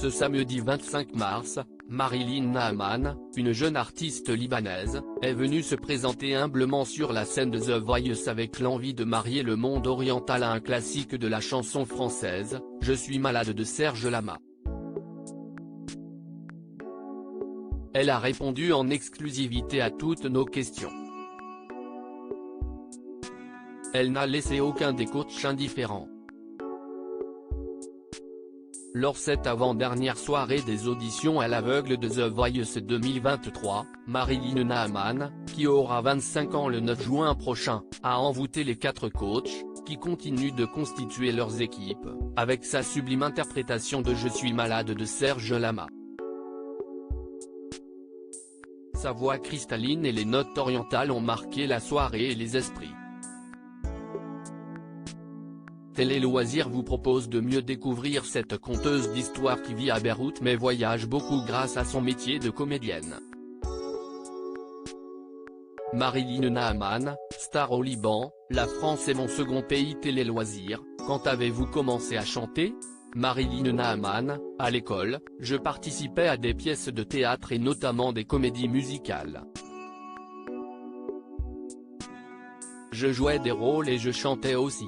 Ce samedi 25 mars, Marilyn Naaman, une jeune artiste libanaise, est venue se présenter humblement sur la scène de The Voice avec l'envie de marier le monde oriental à un classique de la chanson française, Je suis malade de Serge Lama. Elle a répondu en exclusivité à toutes nos questions. Elle n'a laissé aucun des coachs indifférents. Lors cette avant-dernière soirée des auditions à l'aveugle de The Voice 2023, Marilyn Naaman, qui aura 25 ans le 9 juin prochain, a envoûté les 4 coachs, qui continuent de constituer leurs équipes, avec sa sublime interprétation de Je suis malade de Serge Lama. Sa voix cristalline et les notes orientales ont marqué la soirée et les esprits. Télé Loisirs vous propose de mieux découvrir cette conteuse d'histoire qui vit à Beyrouth mais voyage beaucoup grâce à son métier de comédienne. Marilyn Naaman, star au Liban, la France est mon second pays. Télé Loisirs, quand avez-vous commencé à chanter? Marilyn Naaman, à l'école, je participais à des pièces de théâtre et notamment des comédies musicales. Je jouais des rôles et je chantais aussi.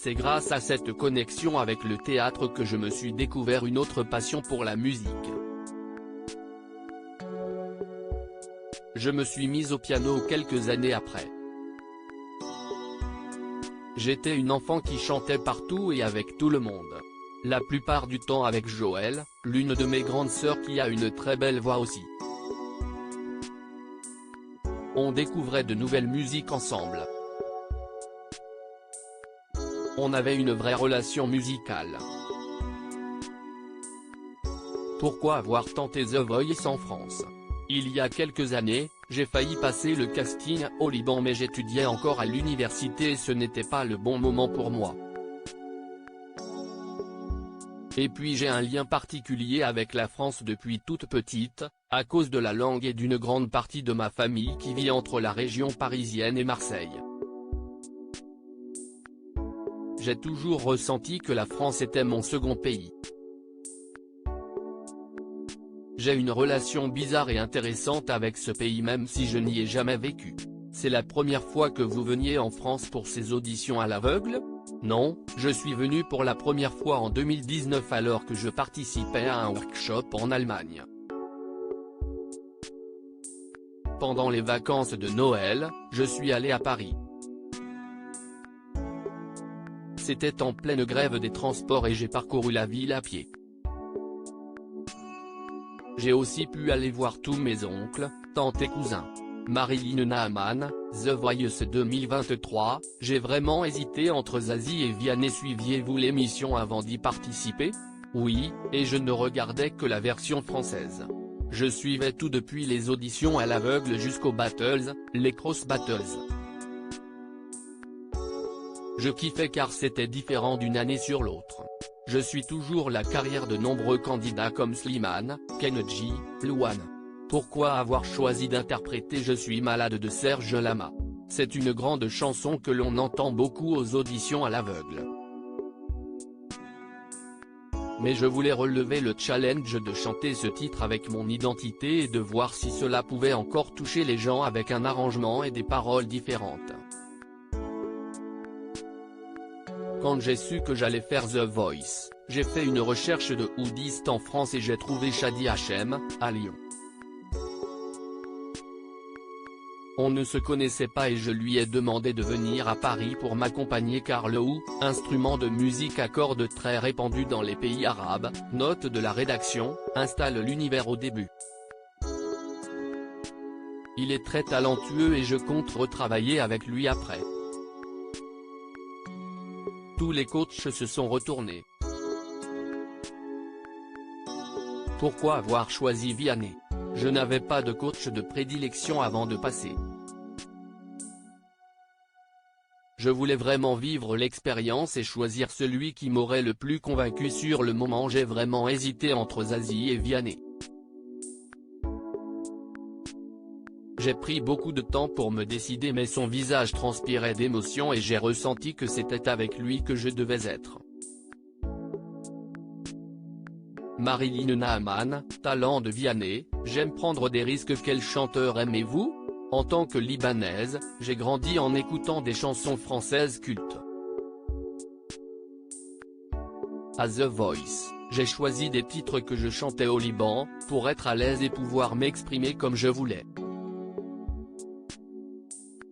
C'est grâce à cette connexion avec le théâtre que je me suis découvert une autre passion pour la musique. Je me suis mise au piano quelques années après. J'étais une enfant qui chantait partout et avec tout le monde. La plupart du temps avec Joël, l'une de mes grandes sœurs qui a une très belle voix aussi. On découvrait de nouvelles musiques ensemble. On avait une vraie relation musicale. Pourquoi avoir tenté The Voice en France? Il y a quelques années, j'ai failli passer le casting au Liban mais j'étudiais encore à l'université et ce n'était pas le bon moment pour moi. Et puis j'ai un lien particulier avec la France depuis toute petite, à cause de la langue et d'une grande partie de ma famille qui vit entre la région parisienne et Marseille. J'ai toujours ressenti que la France était mon second pays. J'ai une relation bizarre et intéressante avec ce pays même si je n'y ai jamais vécu. C'est la première fois que vous veniez en France pour ces auditions à l'aveugle? Non, je suis venu pour la première fois en 2019 alors que je participais à un workshop en Allemagne. Pendant les vacances de Noël, je suis allé à Paris. C'était en pleine grève des transports et j'ai parcouru la ville à pied. J'ai aussi pu aller voir tous mes oncles, tantes et cousins. Marilyn Naaman, The Voice 2023, j'ai vraiment hésité entre Zazie et Vianney. Suiviez-vous l'émission avant d'y participer? Oui, et je ne regardais que la version française. Je suivais tout depuis les auditions à l'aveugle jusqu'aux battles, les cross battles. Je kiffais car c'était différent d'une année sur l'autre. Je suis toujours la carrière de nombreux candidats comme Slimane, Kenji, Louane. Pourquoi avoir choisi d'interpréter Je suis malade de Serge Lama? C'est une grande chanson que l'on entend beaucoup aux auditions à l'aveugle. Mais je voulais relever le challenge de chanter ce titre avec mon identité et de voir si cela pouvait encore toucher les gens avec un arrangement et des paroles différentes. Quand j'ai su que j'allais faire The Voice, j'ai fait une recherche de houdistes en France et j'ai trouvé Shadi Hachem, à Lyon. On ne se connaissait pas et je lui ai demandé de venir à Paris pour m'accompagner car le oud, instrument de musique à cordes très répandu dans les pays arabes, note de la rédaction, installe l'univers au début. Il est très talentueux et je compte retravailler avec lui après. Tous les coachs se sont retournés. Pourquoi avoir choisi Vianney? Je n'avais pas de coach de prédilection avant de passer. Je voulais vraiment vivre l'expérience et choisir celui qui m'aurait le plus convaincu. Sur le moment j'ai vraiment hésité entre Zazie et Vianney. J'ai pris beaucoup de temps pour me décider mais son visage transpirait d'émotion et j'ai ressenti que c'était avec lui que je devais être. Marilyn Naaman, talent de Vianney, j'aime prendre des risques. Quel chanteur aimez-vous? En tant que Libanaise, j'ai grandi en écoutant des chansons françaises cultes. À The Voice, j'ai choisi des titres que je chantais au Liban, pour être à l'aise et pouvoir m'exprimer comme je voulais.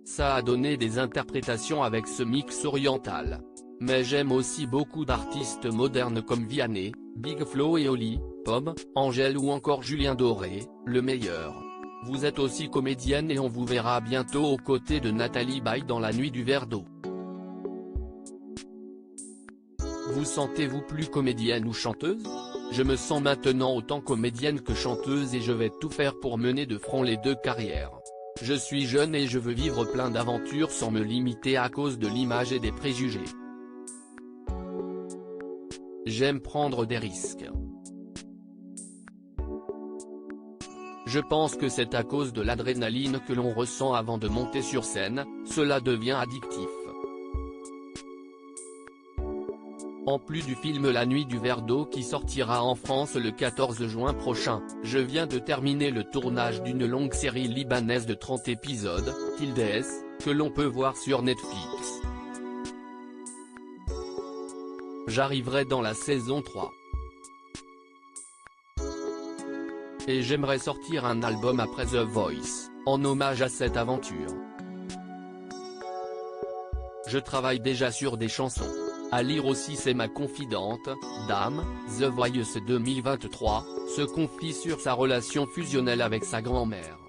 Ça a donné des interprétations avec ce mix oriental. Mais j'aime aussi beaucoup d'artistes modernes comme Vianney, Big Flo et Oli, Pomme, Angèle ou encore Julien Doré, le meilleur. Vous êtes aussi comédienne et on vous verra bientôt aux côtés de Nathalie Baye dans La Nuit du Verre d'eau. Vous sentez-vous plus comédienne ou chanteuse? Je me sens maintenant autant comédienne que chanteuse et je vais tout faire pour mener de front les deux carrières. Je suis jeune et je veux vivre plein d'aventures sans me limiter à cause de l'image et des préjugés. J'aime prendre des risques. Je pense que c'est à cause de l'adrénaline que l'on ressent avant de monter sur scène, cela devient addictif. En plus du film La Nuit du Verre d'eau qui sortira en France le 14 juin prochain, je viens de terminer le tournage d'une longue série libanaise de 30 épisodes, Tildes, que l'on peut voir sur Netflix. J'arriverai dans la saison 3. Et j'aimerais sortir un album après The Voice, en hommage à cette aventure. Je travaille déjà sur des chansons. À lire aussi C'est ma confidente, Dame, The Voice 2023, se confie sur sa relation fusionnelle avec sa grand-mère.